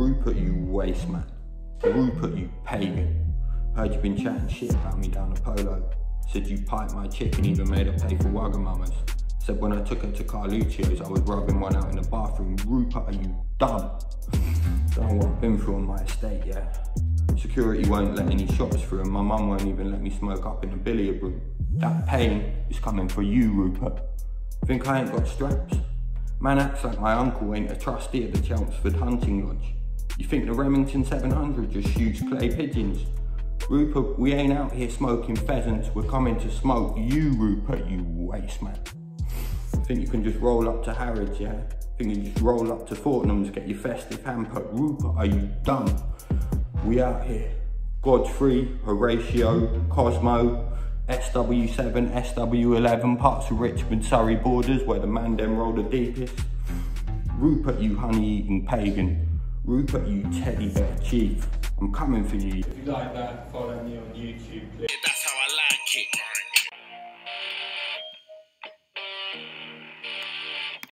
Rupert, you waste man. Rupert, you pagan. Heard you been chatting shit about me down the polo. Said you piped my chick and even made her pay for Wagamamas. Said when I took her to Carluccio's, I was rubbing one out in the bathroom. Rupert, are you dumb? Don't know what I've been through on my estate, yeah. Security won't let any shots through and my mum won't even let me smoke up in the billiard room. That pain is coming for you, Rupert. Think I ain't got straps? Man acts like my uncle ain't a trustee of the Chelmsford Hunting Lodge. You think the Remington 700 just shoots clay pigeons? Rupert, we ain't out here smoking pheasants, we're coming to smoke you, Rupert, you waste man. Think you can just roll up to Harrods, yeah? Think you just roll up to Fortnum's, get your festive hamper? Rupert, are you dumb? We out here. Godfrey, Horatio, Cosmo, SW7, SW11, parts of Richmond, Surrey borders where the man dem roll the deepest. Rupert, you honey-eating pagan. Rupert, you teddy bear chief. I'm coming for you. If you like that, follow me on YouTube, please. That's how I like it.